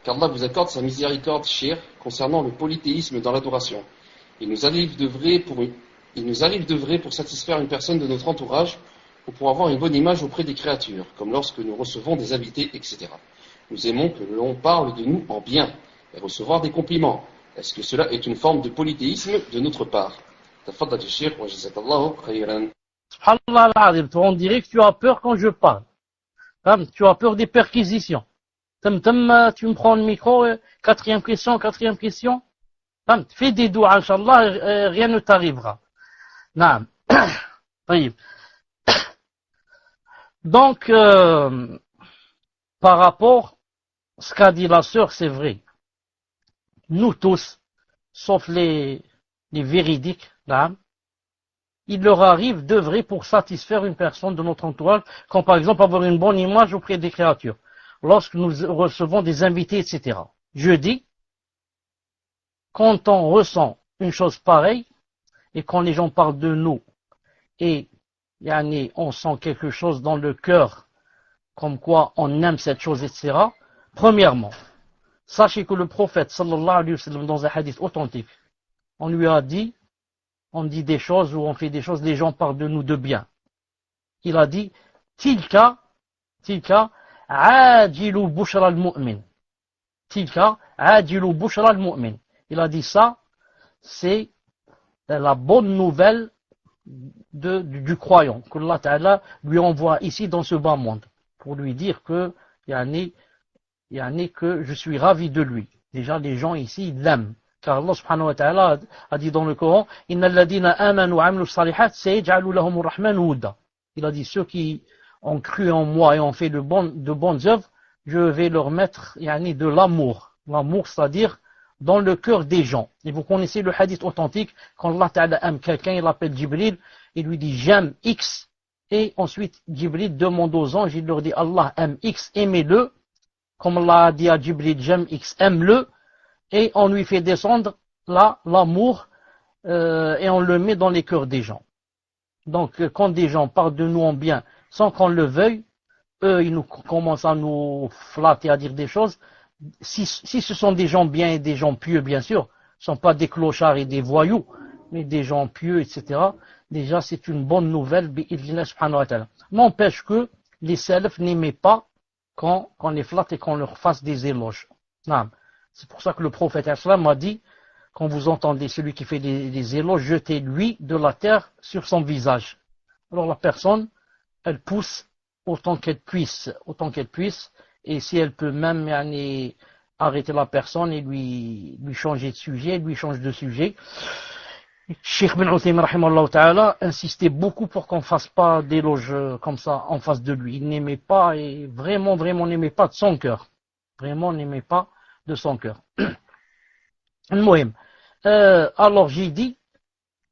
qu'Allah vous accorde sa miséricorde, chère, concernant le polythéisme dans l'adoration. Il nous arrive d'œuvrer pour satisfaire une personne de notre entourage ou pour avoir une bonne image auprès des créatures, comme lorsque nous recevons des invités, etc. Nous aimons que l'on parle de nous en bien et recevoir des compliments. Est-ce que cela est une forme de polythéisme de notre part? Tafaddal Cheikh wa jazakallahu khayran. Subhanallah al-Azim, on dirait que tu as peur quand je parle. Tu as peur des perquisitions. Tu me prends le micro, quatrième question. Fais des doigts, Inch'Allah, rien ne t'arrivera. Naam. Donc, par rapport à ce qu'a dit la sœur, c'est vrai. Nous tous, sauf les véridiques, naam, il leur arrive d'œuvrer pour satisfaire une personne de notre entourage, comme par exemple avoir une bonne image auprès des créatures, lorsque nous recevons des invités, etc. Je dis, quand on ressent une chose pareille, et quand les gens parlent de nous, et on sent quelque chose dans le cœur, comme quoi on aime cette chose, etc. Premièrement, sachez que le prophète, sallallahu alayhi wa sallam, dans un hadith authentique, on lui a dit, on dit des choses ou on fait des choses, les gens parlent de nous de bien. Il a dit, tilka, ajilu bushra al-mu'min. Tilka, ajilu bushra al-mu'min. Il a dit ça, c'est la bonne nouvelle du croyant, que Allah Ta'ala lui envoie ici dans ce bas monde, pour lui dire que, que je suis ravi de lui. Déjà, les gens ici, ils l'aiment. Car Allah subhanahu wa ta'ala a dit dans le Coran, Inna alladhina amanu wa amilu salihat sayaj'alu lahumur rahmanu wudda. Il a dit, ceux qui ont cru en moi et ont fait de bonnes œuvres, je vais leur mettre de l'amour. L'amour, c'est-à-dire dans le cœur des gens. Et vous connaissez le hadith authentique, quand Allah Ta'ala aime quelqu'un, il l'appelle Jibril, il lui dit j'aime X, et ensuite Jibril demande aux anges, il leur dit Allah aime X, aimez-le, comme Allah a dit à Jibril j'aime X, aime-le, et on lui fait descendre l'amour, et on le met dans les cœurs des gens. Donc quand des gens parlent de nous en bien, sans qu'on le veuille, eux ils commencent à nous flatter, à dire des choses. Si ce sont des gens bien et des gens pieux, bien sûr, ce ne sont pas des clochards et des voyous, mais des gens pieux, etc. Déjà, c'est une bonne nouvelle, bi'idhnillah subhanahu wa ta'ala. N'empêche que les salafs n'aimaient pas qu'on les flatte et qu'on leur fasse des éloges. Non. C'est pour ça que le prophète a dit, quand vous entendez celui qui fait des éloges, jetez-lui de la terre sur son visage. Alors la personne, elle pousse autant qu'elle puisse, et si elle peut même arrêter la personne et lui changer de sujet, lui change de sujet. Cheikh bin Uthaymin rahimahullah ta'ala insistait beaucoup pour qu'on ne fasse pas d'éloges comme ça en face de lui. Il n'aimait pas, et vraiment n'aimait pas de son cœur. Vraiment n'aimait pas de son cœur. Alors j'ai dit,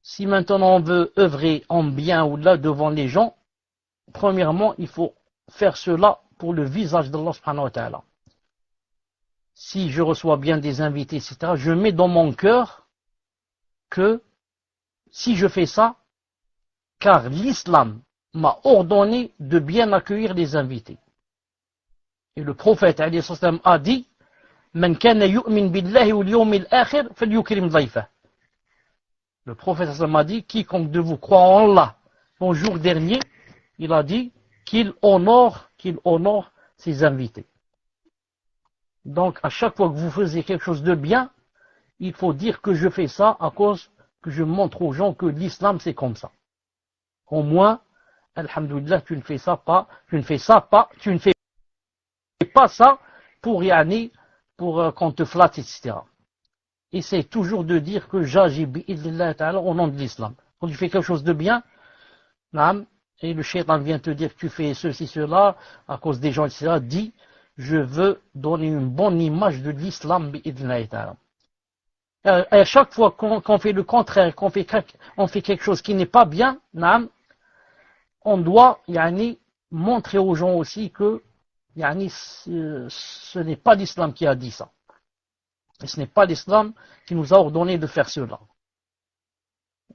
si maintenant on veut œuvrer en bien ou là devant les gens, premièrement il faut faire cela pour le visage d'Allah subhanahu wa ta'ala. Si je reçois bien des invités, etc., je mets dans mon cœur que si je fais ça, car l'islam m'a ordonné de bien accueillir les invités. Et le prophète alayhi salam a dit, Man kana yu'min billahi wal yawmil akhir falyukrim dhayfah. Le prophète a dit, quiconque de vous croit en Allah au jour dernier, il a dit qu'il honore ses invités. Donc, à chaque fois que vous faisiez quelque chose de bien, il faut dire que je fais ça à cause que je montre aux gens que l'islam c'est comme ça. Au moins, alhamdoulilah, tu ne fais pas ça pour qu'on te flatte, etc. Essaye toujours de dire que j'agis bi'idhnillah ta'ala au nom de l'islam. Quand tu fais quelque chose de bien, et le shaitan vient te dire que tu fais ceci, cela, à cause des gens, etc., dis, je veux donner une bonne image de l'islam, bi'idhnillah ta'ala. Et à chaque fois qu'on fait le contraire, on fait quelque chose qui n'est pas bien, on doit, montrer aux gens aussi que, ce n'est pas l'islam qui a dit ça. Et ce n'est pas l'islam qui nous a ordonné de faire cela.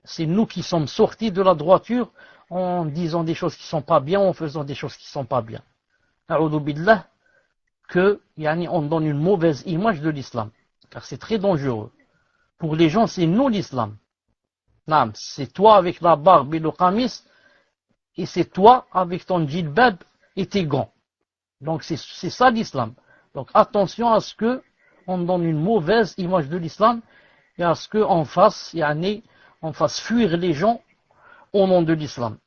C'est nous qui sommes sortis de la droiture en disant des choses qui ne sont pas bien, en faisant des choses qui ne sont pas bien. A'udhu billah, que on donne une mauvaise image de l'islam, car c'est très dangereux. Pour les gens, c'est nous l'islam. C'est toi avec la barbe et le qamis, et c'est toi avec ton djilbab et tes gants. Donc c'est ça l'islam. Donc attention à ce que on donne une mauvaise image de l'islam et à ce qu'on fasse, on fasse fuir les gens au nom de l'islam.